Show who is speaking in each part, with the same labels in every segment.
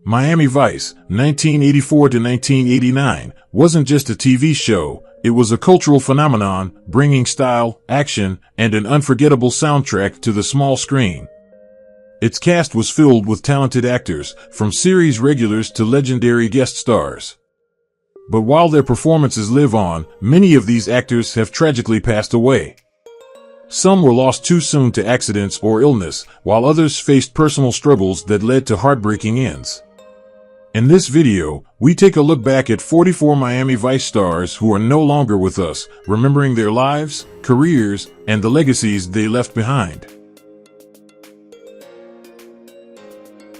Speaker 1: Miami Vice, 1984 to 1989, wasn't just a TV show, it was a cultural phenomenon, bringing style, action, and an unforgettable soundtrack to the small screen. Its cast was filled with talented actors, from series regulars to legendary guest stars. But while their performances live on, many of these actors have tragically passed away. Some were lost too soon to accidents or illness, while others faced personal struggles that led to heartbreaking ends. In this video, we take a look back at 44 Miami Vice stars who are no longer with us, remembering their lives, careers, and the legacies they left behind.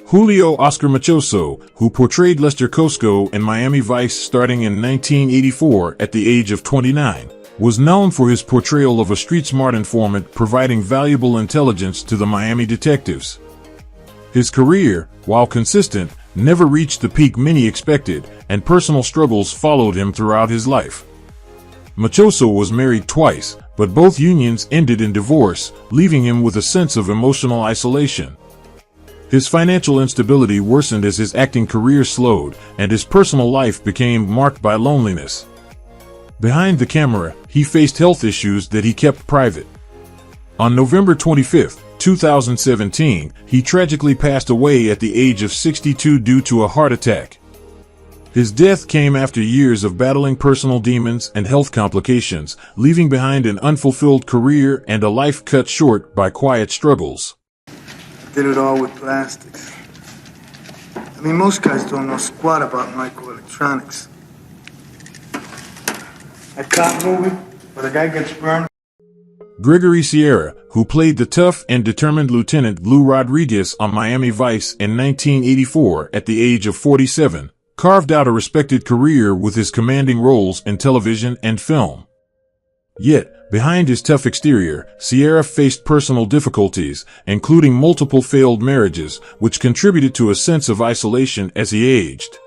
Speaker 1: Julio Oscar Machoso, who portrayed Lester Cosco in Miami Vice starting in 1984 at the age of 29, was known for his portrayal of a street-smart informant providing valuable intelligence to the Miami detectives. His career, while consistent, never reached the peak many expected, and personal struggles followed him throughout his life. Machoso was married twice, but both unions ended in divorce, leaving him with a sense of emotional isolation. His financial instability worsened as his acting career slowed, and his personal life became marked by loneliness. Behind the camera, he faced health issues that he kept private. On November 25, 2017, he tragically passed away at the age of 62 due to a heart attack. His death came after years of battling personal demons and health complications, leaving behind an unfulfilled career and a life cut short by quiet struggles.
Speaker 2: Did it all with plastics. I mean, most guys don't know squat about microelectronics. That cop movie where the guy gets burned.
Speaker 1: Gregory Sierra, who played the tough and determined Lieutenant Lou Rodriguez on Miami Vice in 1984 at the age of 47, carved out a respected career with his commanding roles in television and film. Yet, behind his tough exterior, Sierra faced personal difficulties, including multiple failed marriages, which contributed to a sense of isolation as he aged.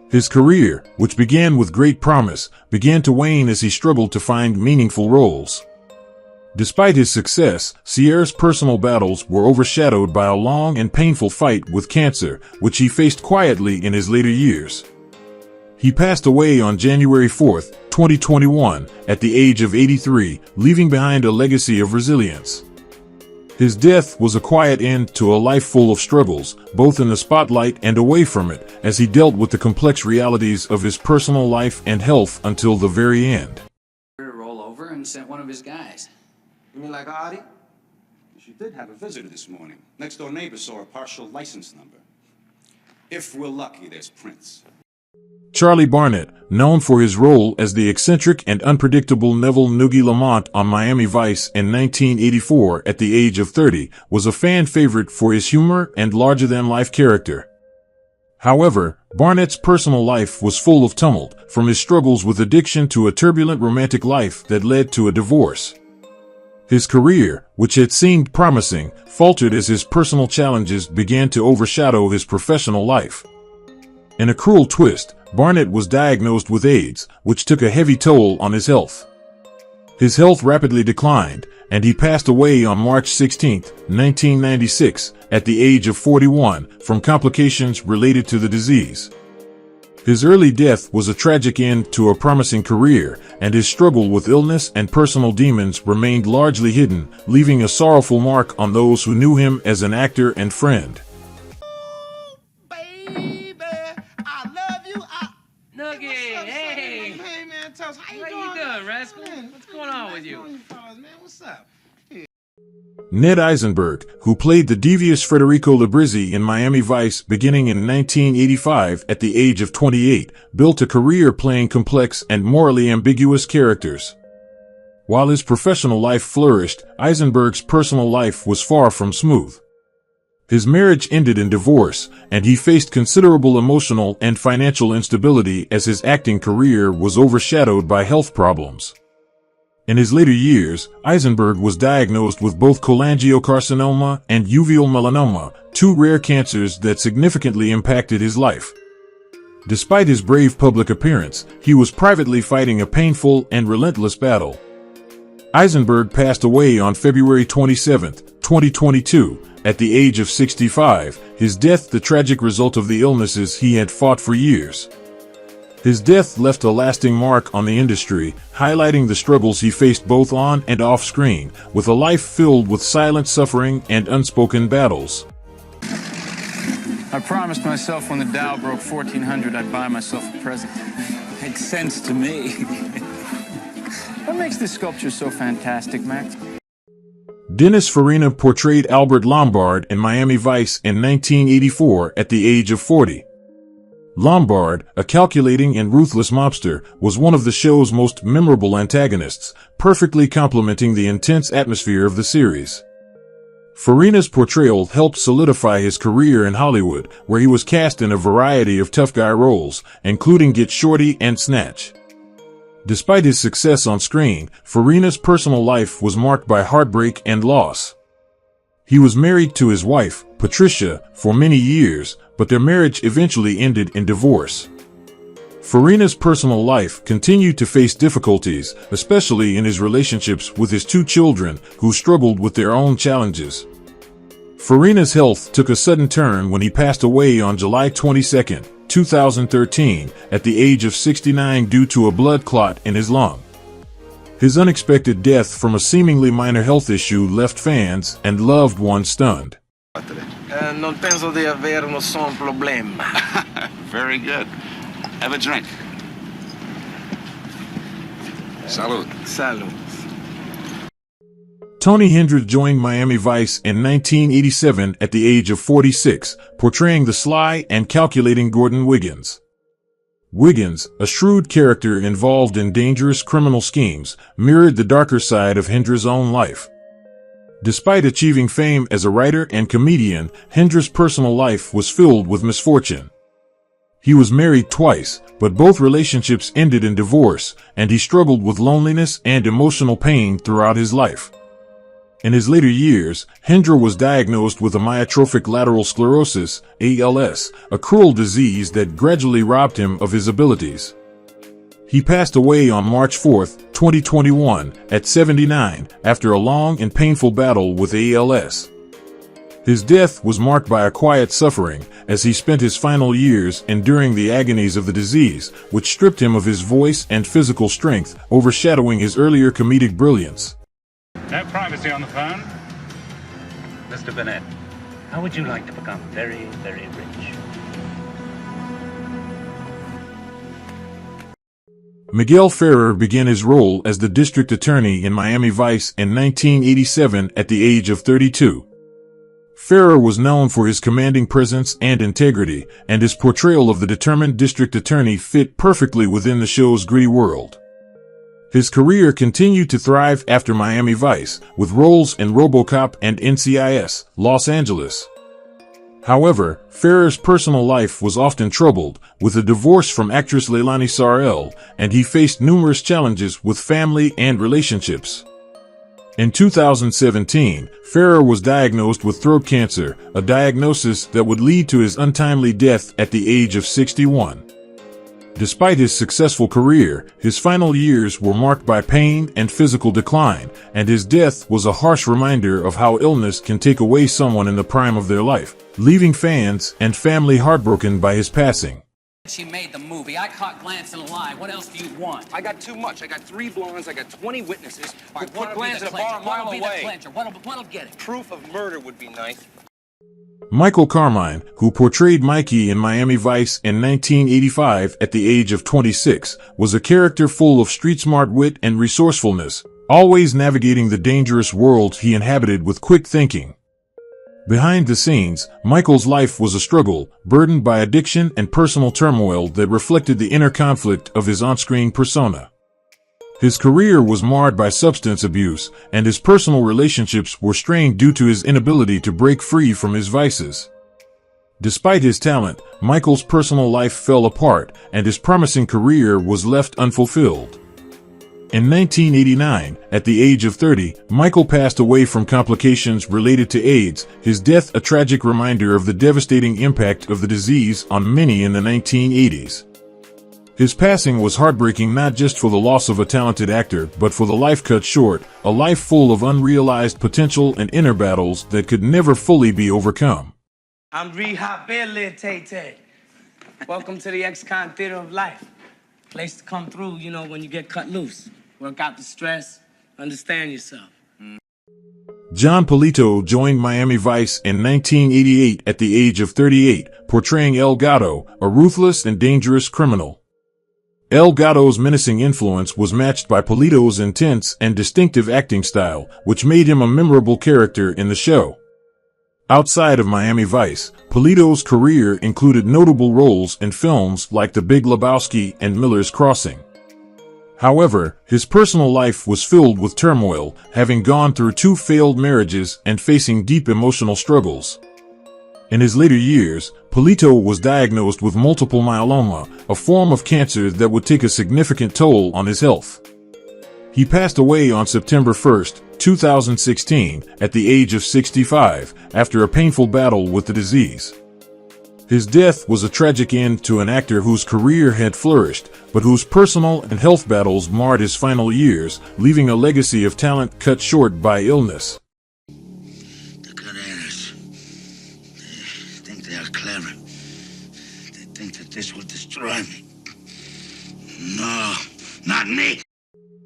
Speaker 1: His career, which began with great promise, began to wane as he struggled to find meaningful roles. Despite his success, Sierra's personal battles were overshadowed by a long and painful fight with cancer, which he faced quietly in his later years. He passed away on January 4, 2021, at the age of 83, leaving behind a legacy of resilience. His death was a quiet end to a life full of struggles, both in the spotlight and away from it, as he dealt with the complex realities of his personal life and health until the very end.
Speaker 3: Roll over and sent one of his guys.
Speaker 4: You mean like Artie? She did have a visitor this morning. Next door neighbor saw a partial license number. If we're lucky, there's Prince.
Speaker 1: Charlie Barnett, known for his role as the eccentric and unpredictable Neville Noogie Lamont on Miami Vice in 1984 at the age of 30, was a fan favorite for his humor and larger-than-life character. However, Barnett's personal life was full of tumult, from his struggles with addiction to a turbulent romantic life that led to a divorce. His career, which had seemed promising, faltered as his personal challenges began to overshadow his professional life. In a cruel twist, Barnett was diagnosed with AIDS, which took a heavy toll on his health. His health rapidly declined, and he passed away on March 16, 1996, at the age of 41, from complications related to the disease. His early death was a tragic end to a promising career, and his struggle with illness and personal demons remained largely hidden, leaving a sorrowful mark on those who knew him as an actor and friend.
Speaker 5: Hey, man, tell us how you doing, rascal? What's going on with you? Man, what's up?
Speaker 1: Ned Eisenberg, who played the devious Federico Librizzi in Miami Vice beginning in 1985 at the age of 28, built a career playing complex and morally ambiguous characters. While his professional life flourished, Eisenberg's personal life was far from smooth. His marriage ended in divorce, and he faced considerable emotional and financial instability as his acting career was overshadowed by health problems. In his later years, Eisenberg was diagnosed with both cholangiocarcinoma and uveal melanoma, two rare cancers that significantly impacted his life. Despite his brave public appearance, he was privately fighting a painful and relentless battle. Eisenberg passed away on February 27, 2022, at the age of 65, his death the tragic result of the illnesses he had fought for years. His death left a lasting mark on the industry, highlighting the struggles he faced both on and off screen, with a life filled with silent suffering and unspoken battles.
Speaker 6: I promised myself when the Dow broke 1400 I'd buy myself a present. Makes sense to me. What makes this sculpture so fantastic, Max?
Speaker 1: Dennis Farina portrayed Albert Lombard in Miami Vice in 1984 at the age of 40. Lombard, a calculating and ruthless mobster, was one of the show's most memorable antagonists, perfectly complementing the intense atmosphere of the series. Farina's portrayal helped solidify his career in Hollywood, where he was cast in a variety of tough guy roles, including Get Shorty and Snatch. Despite his success on screen, Farina's personal life was marked by heartbreak and loss. He was married to his wife, Patricia, for many years, but their marriage eventually ended in divorce. Farina's personal life continued to face difficulties, especially in his relationships with his two children, who struggled with their own challenges. Farina's health took a sudden turn when he passed away on July 22, 2013, at the age of 69 due to a blood clot in his lung. His unexpected death from a seemingly minor health issue left fans and loved ones stunned.
Speaker 7: Non penso di avere nessun problema.
Speaker 4: Very good. Have a drink. Salud.
Speaker 7: Salud.
Speaker 1: Tony Hendra joined Miami Vice in 1987 at the age of 46, portraying the sly and calculating Gordon Wiggins. Wiggins, a shrewd character involved in dangerous criminal schemes, mirrored the darker side of Hendra's own life. Despite achieving fame as a writer and comedian, Hendra's personal life was filled with misfortune. He was married twice, but both relationships ended in divorce, and he struggled with loneliness and emotional pain throughout his life. In his later years, Hendra was diagnosed with amyotrophic lateral sclerosis, ALS, a cruel disease that gradually robbed him of his abilities. He passed away on March 4, 2021, at 79, after a long and painful battle with ALS. His death was marked by a quiet suffering, as he spent his final years enduring the agonies of the disease, which stripped him of his voice and physical strength, overshadowing his earlier comedic brilliance.
Speaker 8: No privacy on the phone.
Speaker 9: Mr. Burnett, how would you like to become very, very rich?
Speaker 1: Miguel Ferrer began his role as the district attorney in Miami Vice in 1987 at the age of 32. Ferrer was known for his commanding presence and integrity, and his portrayal of the determined district attorney fit perfectly within the show's gritty world. His career continued to thrive after Miami Vice, with roles in RoboCop and NCIS, Los Angeles. However, Ferrer's personal life was often troubled, with a divorce from actress Leilani Sarel, and he faced numerous challenges with family and relationships. In 2017, Ferrer was diagnosed with throat cancer, a diagnosis that would lead to his untimely death at the age of 61. Despite his successful career, his final years were marked by pain and physical decline, and his death was a harsh reminder of how illness can take away someone in the prime of their life, leaving fans and family heartbroken by his passing.
Speaker 3: She made the movie. I caught glancing a lie. What else do you want?
Speaker 7: I got too much. I got 3 blondes. I got 20 witnesses.
Speaker 3: All right,
Speaker 7: Who put
Speaker 3: what'll be
Speaker 7: Glance
Speaker 3: the
Speaker 7: in a bar a
Speaker 3: clincher?
Speaker 7: mile
Speaker 3: What'll be the
Speaker 7: away.
Speaker 3: clincher? What'll get it?
Speaker 7: Proof of murder would be nice.
Speaker 1: Michael Carmine, who portrayed Mikey in Miami Vice in 1985 at the age of 26, was a character full of street-smart wit and resourcefulness, always navigating the dangerous world he inhabited with quick thinking. Behind the scenes, Michael's life was a struggle, burdened by addiction and personal turmoil that reflected the inner conflict of his on-screen persona. His career was marred by substance abuse, and his personal relationships were strained due to his inability to break free from his vices. Despite his talent, Michael's personal life fell apart, and his promising career was left unfulfilled. In 1989, at the age of 30, Michael passed away from complications related to AIDS, his death a tragic reminder of the devastating impact of the disease on many in the 1980s. His passing was heartbreaking not just for the loss of a talented actor, but for the life cut short, a life full of unrealized potential and inner battles that could never fully be overcome.
Speaker 5: I'm rehabilitated. Welcome to the ex-con theater of life. Place to come through, you know, when you get cut loose. Work out the stress, understand yourself.
Speaker 1: John Polito joined Miami Vice in 1988 at the age of 38, portraying El Gato, a ruthless and dangerous criminal. El Gato's menacing influence was matched by Polito's intense and distinctive acting style, which made him a memorable character in the show. Outside of Miami Vice, Polito's career included notable roles in films like The Big Lebowski and Miller's Crossing. However, his personal life was filled with turmoil, having gone through 2 failed marriages and facing deep emotional struggles. In his later years, Polito was diagnosed with multiple myeloma, a form of cancer that would take a significant toll on his health. He passed away on September 1, 2016, at the age of 65, after a painful battle with the disease. His death was a tragic end to an actor whose career had flourished, but whose personal and health battles marred his final years, leaving a legacy of talent cut short by illness.
Speaker 10: The Carreras, they think they are clever. They think that this will destroy me. No, not me.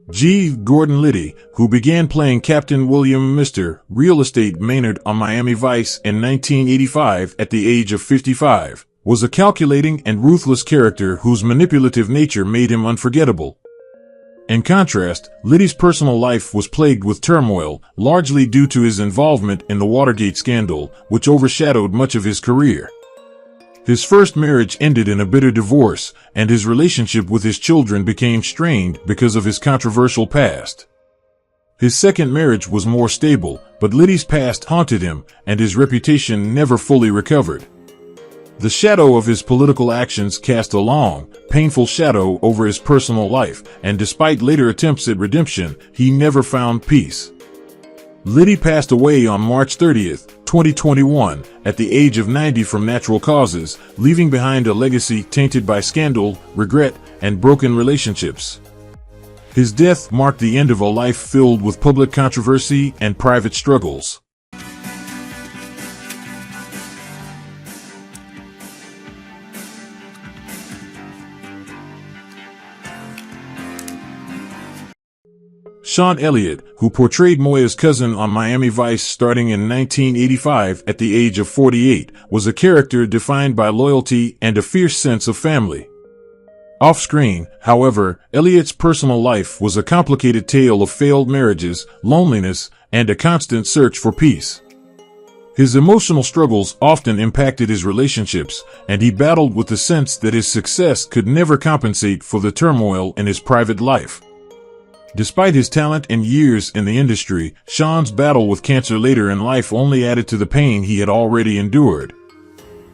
Speaker 1: G. Gordon Liddy, who began playing Captain William Mr. Real Estate Maynard on Miami Vice in 1985 at the age of 55, was a calculating and ruthless character whose manipulative nature made him unforgettable. In contrast, Liddy's personal life was plagued with turmoil, largely due to his involvement in the Watergate scandal, which overshadowed much of his career. His first marriage ended in a bitter divorce, and his relationship with his children became strained because of his controversial past. His second marriage was more stable, but Liddy's past haunted him, and his reputation never fully recovered. The shadow of his political actions cast a long, painful shadow over his personal life, and despite later attempts at redemption, he never found peace. Liddy passed away on March 30, 2021, at the age of 90 from natural causes, leaving behind a legacy tainted by scandal, regret, and broken relationships. His death marked the end of a life filled with public controversy and private struggles. Sean Elliott, who portrayed Moya's cousin on Miami Vice starting in 1985 at the age of 48, was a character defined by loyalty and a fierce sense of family. Off-screen, however, Elliott's personal life was a complicated tale of failed marriages, loneliness, and a constant search for peace. His emotional struggles often impacted his relationships, and he battled with the sense that his success could never compensate for the turmoil in his private life. Despite his talent and years in the industry, Sean's battle with cancer later in life only added to the pain he had already endured.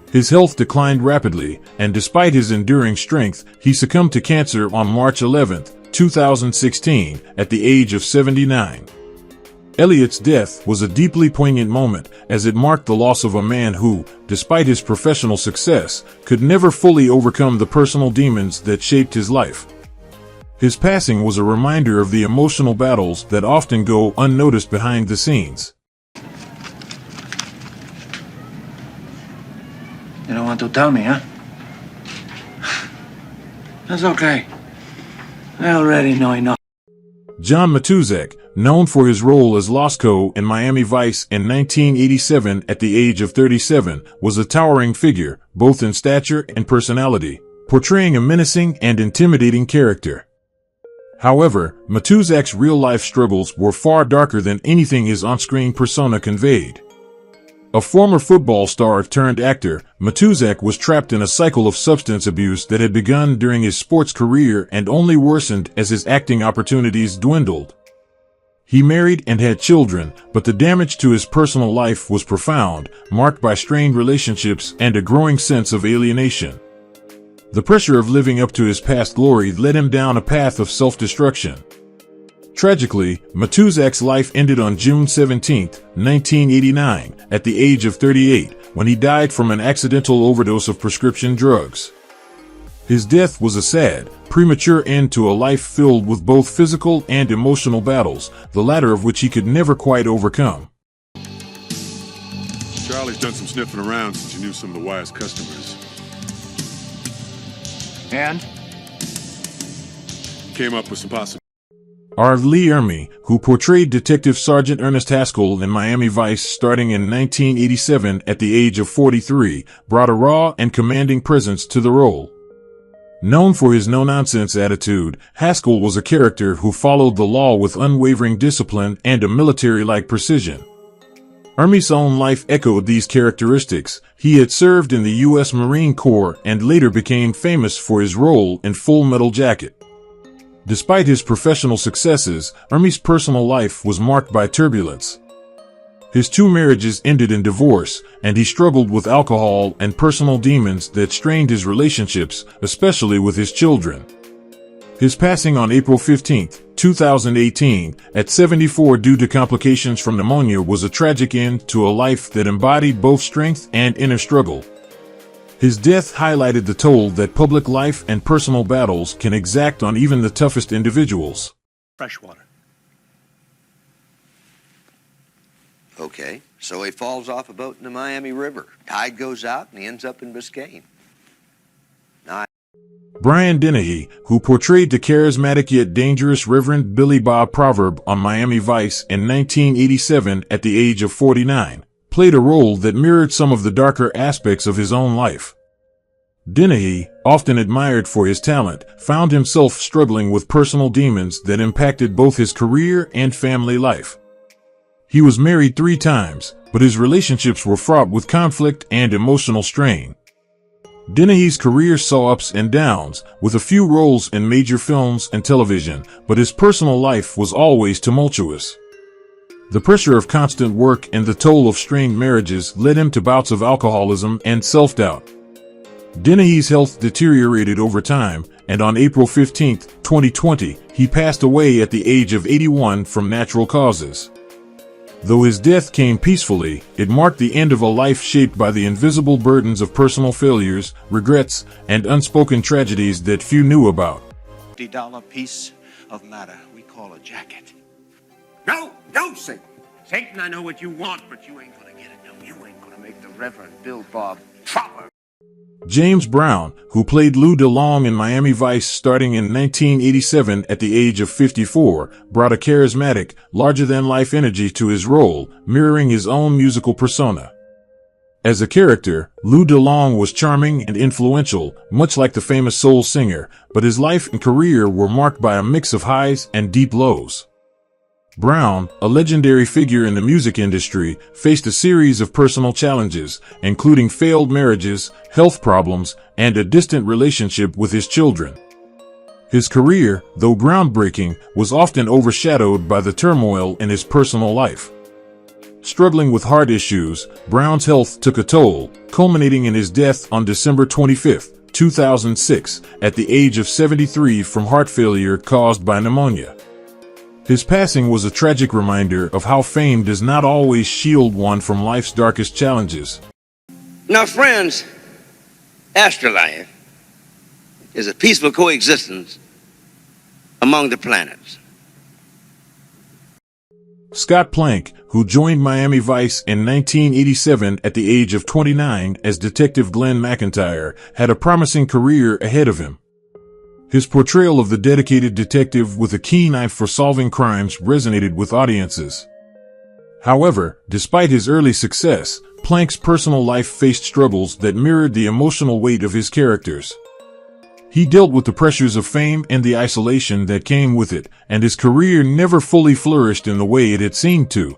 Speaker 1: His health declined rapidly, and despite his enduring strength, he succumbed to cancer on March 11, 2016, at the age of 79. Elliott's death was a deeply poignant moment, as it marked the loss of a man who, despite his professional success, could never fully overcome the personal demons that shaped his life. His passing was a reminder of the emotional battles that often go unnoticed behind the scenes.
Speaker 10: You don't want to tell me, huh? That's okay. I already know enough.
Speaker 1: John Matuzak, known for his role as Losco in Miami Vice in 1987 at the age of 37, was a towering figure, both in stature and personality, portraying a menacing and intimidating character. However, Matuzak's real-life struggles were far darker than anything his on-screen persona conveyed. A former football star turned actor, Matuzak was trapped in a cycle of substance abuse that had begun during his sports career and only worsened as his acting opportunities dwindled. He married and had children, but the damage to his personal life was profound, marked by strained relationships and a growing sense of alienation. The pressure of living up to his past glory led him down a path of self-destruction. Tragically, Matuzak's life ended on June 17, 1989, at the age of 38, when he died from an accidental overdose of prescription drugs. His death was a sad, premature end to a life filled with both physical and emotional battles, the latter of which he could never quite overcome.
Speaker 11: Charlie's done some sniffing around since you knew some of the wise customers.
Speaker 6: And?
Speaker 11: Came up with some possibilities.
Speaker 1: R. Lee Ermey, who portrayed Detective Sergeant Ernest Haskell in Miami Vice starting in 1987 at the age of 43, brought a raw and commanding presence to the role. Known for his no-nonsense attitude, Haskell was a character who followed the law with unwavering discipline and a military-like precision. Ermey's own life echoed these characteristics. He had served in the U.S. Marine Corps and later became famous for his role in Full Metal Jacket. Despite his professional successes, Ermey's personal life was marked by turbulence. His 2 marriages ended in divorce, and he struggled with alcohol and personal demons that strained his relationships, especially with his children. His passing on April 15, 2018, at 74 due to complications from pneumonia was a tragic end to a life that embodied both strength and inner struggle. His death highlighted the toll that public life and personal battles can exact on even the toughest individuals.
Speaker 12: Freshwater.
Speaker 13: Okay, so he falls off a boat in the Miami River. Tide goes out and he ends up in Biscayne.
Speaker 1: Brian Dennehy, who portrayed the charismatic yet dangerous Reverend Billy Bob Proverb on Miami Vice in 1987 at the age of 49, played a role that mirrored some of the darker aspects of his own life. Dennehy, often admired for his talent, found himself struggling with personal demons that impacted both his career and family life. He was married 3 times, but his relationships were fraught with conflict and emotional strain. Dennehy's career saw ups and downs, with a few roles in major films and television, but his personal life was always tumultuous. The pressure of constant work and the toll of strained marriages led him to bouts of alcoholism and self-doubt. Dennehy's health deteriorated over time, and on April 15, 2020, he passed away at the age of 81 from natural causes. Though his death came peacefully, it marked the end of a life shaped by the invisible burdens of personal failures, regrets, and unspoken tragedies that few knew about.
Speaker 12: $50 piece of matter we call a jacket.
Speaker 10: No, Satan. Satan, I know what you want, but you ain't gonna get it. No, you ain't gonna make the Reverend Bill Bob proper.
Speaker 1: James Brown, who played Lou DeLong in Miami Vice starting in 1987 at the age of 54, brought a charismatic, larger-than-life energy to his role, mirroring his own musical persona. As a character, Lou DeLong was charming and influential, much like the famous soul singer, but his life and career were marked by a mix of highs and deep lows. Brown, a legendary figure in the music industry, faced a series of personal challenges, including failed marriages, health problems, and a distant relationship with his children. His career, though groundbreaking, was often overshadowed by the turmoil in his personal life. Struggling with heart issues, Brown's health took a toll, culminating in his death on December 25, 2006, at the age of 73 from heart failure caused by pneumonia. His passing was a tragic reminder of how fame does not always shield one from life's darkest challenges.
Speaker 13: Now, friends, afterlife is a peaceful coexistence among the planets.
Speaker 1: Scott Plank, who joined Miami Vice in 1987 at the age of 29 as Detective Glenn McIntyre, had a promising career ahead of him. His portrayal of the dedicated detective with a keen eye for solving crimes resonated with audiences. However, despite his early success, Plank's personal life faced struggles that mirrored the emotional weight of his characters. He dealt with the pressures of fame and the isolation that came with it, and his career never fully flourished in the way it had seemed to.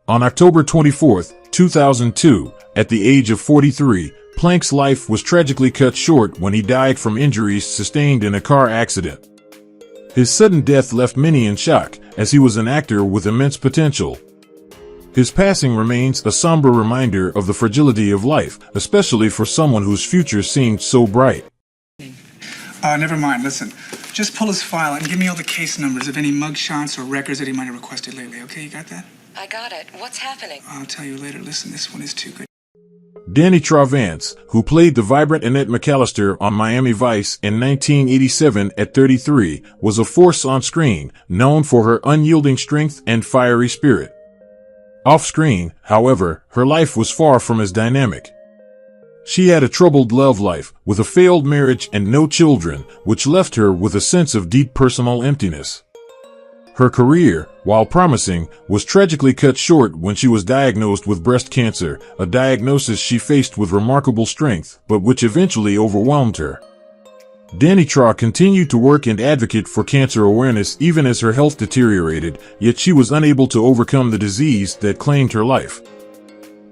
Speaker 1: On October 24, 2002, at the age of 43, Plank's life was tragically cut short when he died from injuries sustained in a car accident. His sudden death left many in shock, as he was an actor with immense potential. His passing remains a somber reminder of the fragility of life, especially for someone whose future seemed so bright.
Speaker 2: Never mind, listen. Just pull his file and give me all the case numbers of any mugshots or records that he might have requested lately, okay? You got that?
Speaker 14: I got it. What's happening?
Speaker 2: I'll tell you later. Listen, this one is too good.
Speaker 1: Danny Vance, who played the vibrant Annette McAllister on Miami Vice in 1987 at 33, was a force on screen, known for her unyielding strength and fiery spirit. Off-screen, however, her life was far from as dynamic. She had a troubled love life, with a failed marriage and no children, which left her with a sense of deep personal emptiness. Her career, while promising, was tragically cut short when she was diagnosed with breast cancer, a diagnosis she faced with remarkable strength, but which eventually overwhelmed her. Danny continued to work and advocate for cancer awareness even as her health deteriorated, yet she was unable to overcome the disease that claimed her life.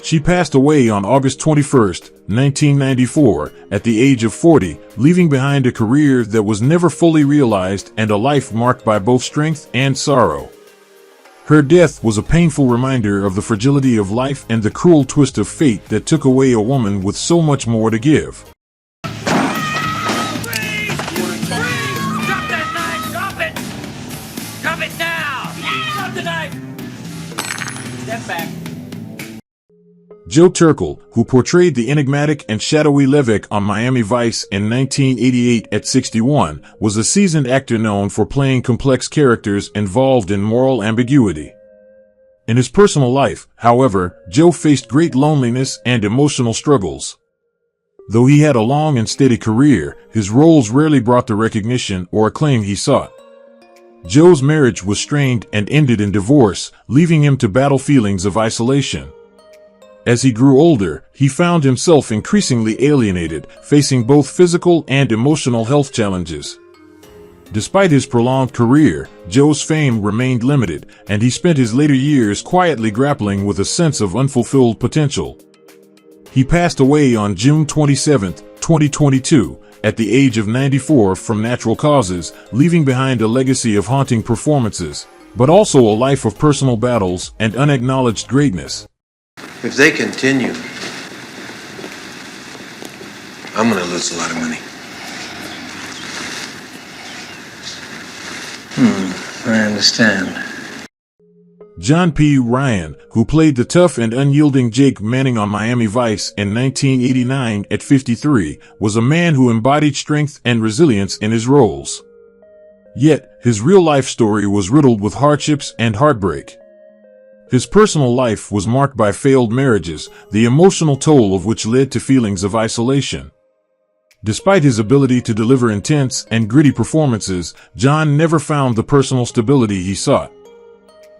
Speaker 1: She passed away on August 21, 1994, at the age of 40, leaving behind a career that was never fully realized and a life marked by both strength and sorrow. Her death was a painful reminder of the fragility of life and the cruel twist of fate that took away a woman with so much more to give.
Speaker 3: Drop it now! Drop the knife! Step back.
Speaker 1: Joe Turkel, who portrayed the enigmatic and shadowy Levesque on Miami Vice in 1988 at 61, was a seasoned actor known for playing complex characters involved in moral ambiguity. In his personal life, however, Joe faced great loneliness and emotional struggles. Though he had a long and steady career, his roles rarely brought the recognition or acclaim he sought. Joe's marriage was strained and ended in divorce, leaving him to battle feelings of isolation. As he grew older, he found himself increasingly alienated, facing both physical and emotional health challenges. Despite his prolonged career, Joe's fame remained limited, and he spent his later years quietly grappling with a sense of unfulfilled potential. He passed away on June 27, 2022, at the age of 94 from natural causes, leaving behind a legacy of haunting performances, but also a life of personal battles and unacknowledged greatness.
Speaker 14: If they continue, I'm gonna lose a lot of money. I understand.
Speaker 1: John P. Ryan, who played the tough and unyielding Jake Manning on Miami Vice in 1989 at 53, was a man who embodied strength and resilience in his roles. Yet, his real-life story was riddled with hardships and heartbreak. His personal life was marked by failed marriages, the emotional toll of which led to feelings of isolation. Despite his ability to deliver intense and gritty performances, John never found the personal stability he sought.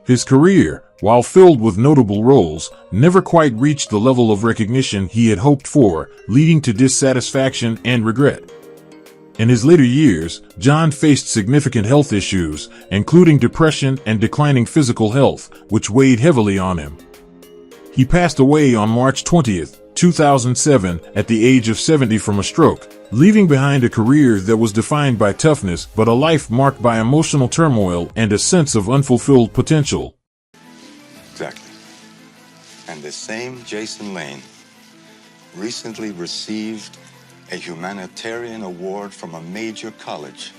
Speaker 1: His career, while filled with notable roles, never quite reached the level of recognition he had hoped for, leading to dissatisfaction and regret. In his later years, John faced significant health issues, including depression and declining physical health, which weighed heavily on him. He passed away on March 20, 2007, at the age of 70 from a stroke, leaving behind a career that was defined by toughness but a life marked by emotional turmoil and a sense of unfulfilled potential.
Speaker 15: Exactly. And the same Jason Lane recently received a humanitarian award from a major college.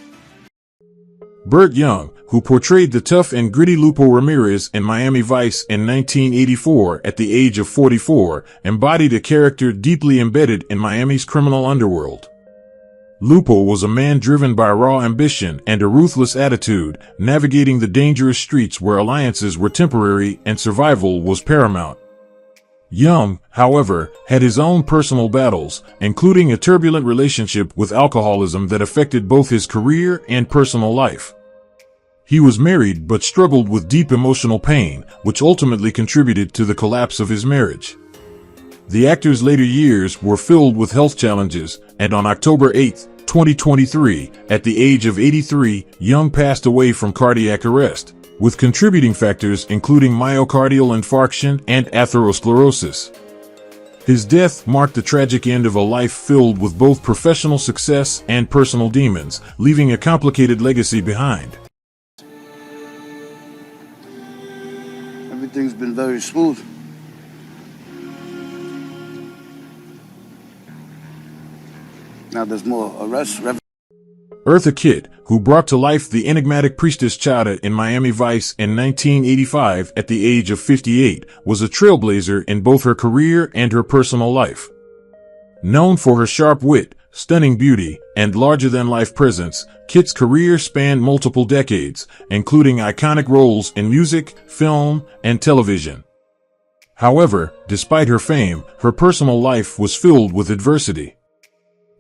Speaker 1: Burt Young, who portrayed the tough and gritty Lupo Ramirez in Miami Vice in 1984 at the age of 44, embodied a character deeply embedded in Miami's criminal underworld. Lupo was a man driven by raw ambition and a ruthless attitude, navigating the dangerous streets where alliances were temporary and survival was paramount. Young, however, had his own personal battles, including a turbulent relationship with alcoholism that affected both his career and personal life. He was married but struggled with deep emotional pain, which ultimately contributed to the collapse of his marriage. The actor's later years were filled with health challenges, and on October 8, 2023, at the age of 83, Young passed away from cardiac arrest, with contributing factors including myocardial infarction and atherosclerosis. His death marked the tragic end of a life filled with both professional success and personal demons, leaving a complicated legacy behind.
Speaker 2: Everything's been very smooth. Now there's more arrests.
Speaker 1: Eartha Kitt, who brought to life the enigmatic priestess Chada in Miami Vice in 1985 at the age of 58, was a trailblazer in both her career and her personal life. Known for her sharp wit, stunning beauty, and larger-than-life presence, Kitt's career spanned multiple decades, including iconic roles in music, film, and television. However, despite her fame, her personal life was filled with adversity.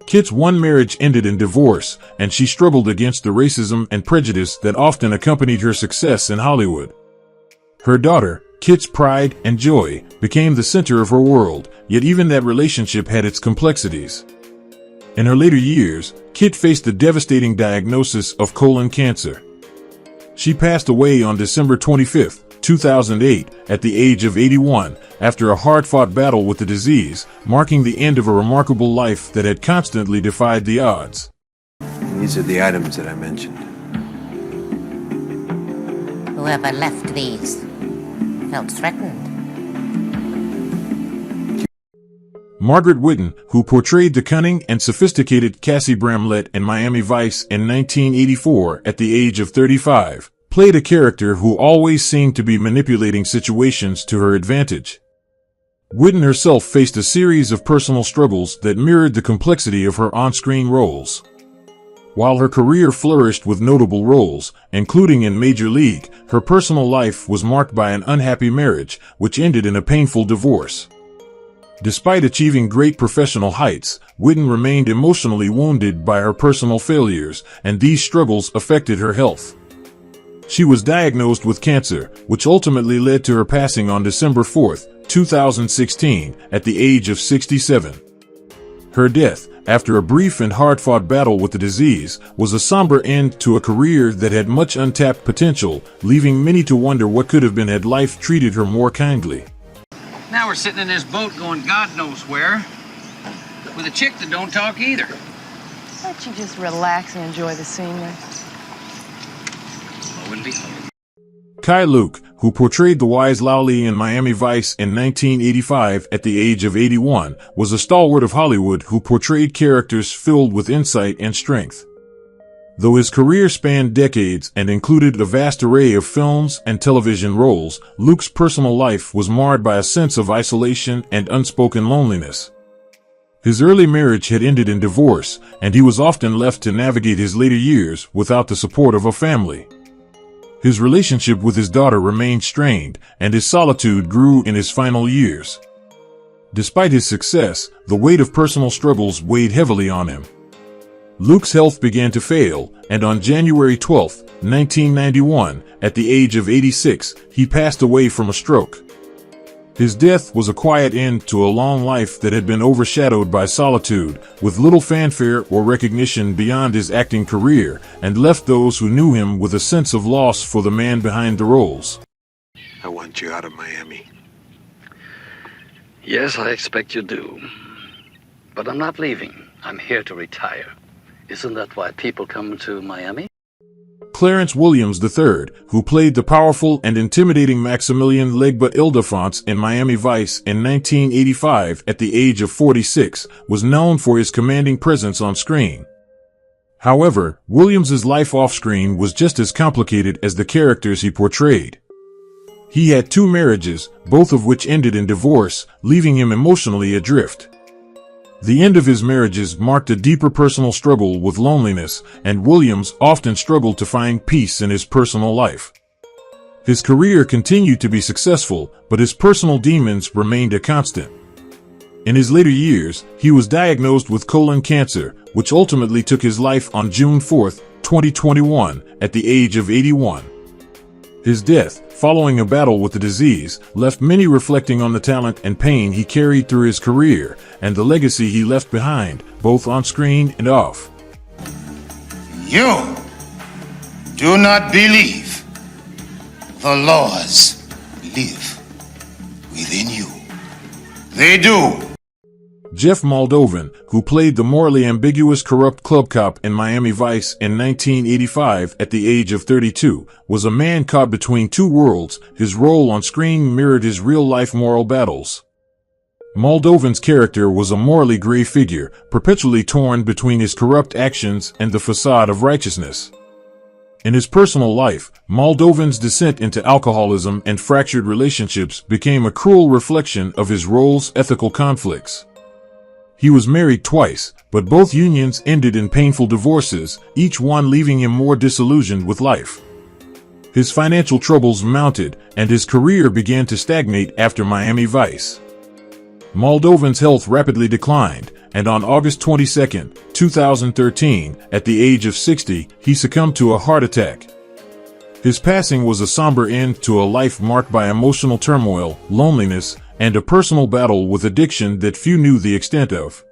Speaker 1: Kitt's one marriage ended in divorce, and she struggled against the racism and prejudice that often accompanied her success in Hollywood. Her daughter, Kitt's pride and joy, became the center of her world, yet even that relationship had its complexities. In her later years, Kitt faced a devastating diagnosis of colon cancer. She passed away on December 25, 2008, at the age of 81, after a hard-fought battle with the disease, marking the end of a remarkable life that had constantly defied the odds.
Speaker 14: These are the items that I mentioned.
Speaker 16: Whoever left these felt threatened.
Speaker 1: Margaret Whitten, who portrayed the cunning and sophisticated Cassie Bramlett in Miami Vice in 1984 at the age of 35, played a character who always seemed to be manipulating situations to her advantage. Whitten herself faced a series of personal struggles that mirrored the complexity of her on-screen roles. While her career flourished with notable roles, including in Major League, her personal life was marked by an unhappy marriage, which ended in a painful divorce. Despite achieving great professional heights, Whitten remained emotionally wounded by her personal failures, and these struggles affected her health. She was diagnosed with cancer, which ultimately led to her passing on December 4, 2016, at the age of 67. Her death, after a brief and hard-fought battle with the disease, was a somber end to a career that had much untapped potential, leaving many to wonder what could have been had life treated her more kindly.
Speaker 3: Now we're sitting in this boat going God knows where, with a chick that don't talk either.
Speaker 17: Why don't you just relax and enjoy the scenery?
Speaker 1: Kai Luke, who portrayed the wise Lowley in Miami Vice in 1985 at the age of 81, was a stalwart of Hollywood who portrayed characters filled with insight and strength. Though his career spanned decades and included a vast array of films and television roles, Luke's personal life was marred by a sense of isolation and unspoken loneliness. His early marriage had ended in divorce, and he was often left to navigate his later years without the support of a family. His relationship with his daughter remained strained, and his solitude grew in his final years. Despite his success, the weight of personal struggles weighed heavily on him. Luke's health began to fail, and on January 12, 1991, at the age of 86, he passed away from a stroke. His death was a quiet end to a long life that had been overshadowed by solitude, with little fanfare or recognition beyond his acting career, and left those who knew him with a sense of loss for the man behind the roles.
Speaker 14: I want you out of Miami.
Speaker 18: Yes, I expect you do. But I'm not leaving. I'm here to retire. Isn't that why people come to Miami?
Speaker 1: Clarence Williams III, who played the powerful and intimidating Maximilian Legba Ildefonse in Miami Vice in 1985 at the age of 46, was known for his commanding presence on screen. However, Williams's life off-screen was just as complicated as the characters he portrayed. He had 2 marriages, both of which ended in divorce, leaving him emotionally adrift. The end of his marriages marked a deeper personal struggle with loneliness, and Williams often struggled to find peace in his personal life. His career continued to be successful, but his personal demons remained a constant. In his later years, he was diagnosed with colon cancer, which ultimately took his life on June 4, 2021, at the age of 81. His death, following a battle with the disease, left many reflecting on the talent and pain he carried through his career, and the legacy he left behind, both on screen and off.
Speaker 10: You do not believe the laws live within you. They do.
Speaker 1: Jeff Moldovan, who played the morally ambiguous corrupt club cop in Miami Vice in 1985 at the age of 32, was a man caught between 2 worlds. His role on screen mirrored his real-life moral battles. Moldovan's character was a morally gray figure, perpetually torn between his corrupt actions and the facade of righteousness. In his personal life, Moldovan's descent into alcoholism and fractured relationships became a cruel reflection of his role's ethical conflicts. He was married twice, but both unions ended in painful divorces, each one leaving him more disillusioned with life. His financial troubles mounted, and his career began to stagnate after Miami Vice. Moldovan's health rapidly declined, and on August 22, 2013, at the age of 60, he succumbed to a heart attack. His passing was a somber end to a life marked by emotional turmoil, loneliness, and a personal battle with addiction that few knew the extent of.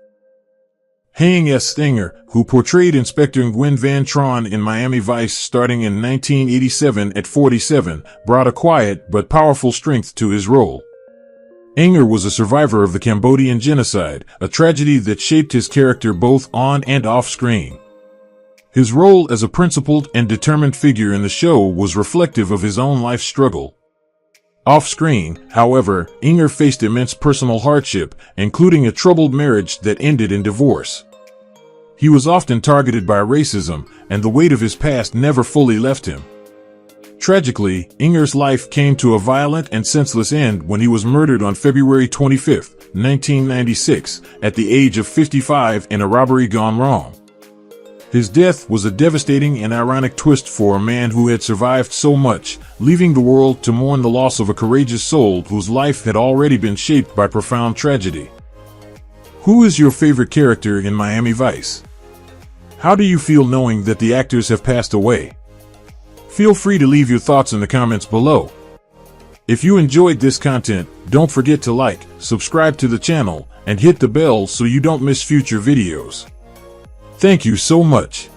Speaker 1: Haying S. Stinger, who portrayed Inspector Gwen Van Tron in Miami Vice starting in 1987 at 47, brought a quiet but powerful strength to his role. Inger was a survivor of the Cambodian genocide, a tragedy that shaped his character both on and off screen. His role as a principled and determined figure in the show was reflective of his own life struggle. Off-screen, however, Inger faced immense personal hardship, including a troubled marriage that ended in divorce. He was often targeted by racism, and the weight of his past never fully left him. Tragically, Inger's life came to a violent and senseless end when he was murdered on February 25, 1996, at the age of 55 in a robbery gone wrong. His death was a devastating and ironic twist for a man who had survived so much, leaving the world to mourn the loss of a courageous soul whose life had already been shaped by profound tragedy. Who is your favorite character in Miami Vice? How do you feel knowing that the actors have passed away? Feel free to leave your thoughts in the comments below. If you enjoyed this content, don't forget to like, subscribe to the channel, and hit the bell so you don't miss future videos. Thank you so much.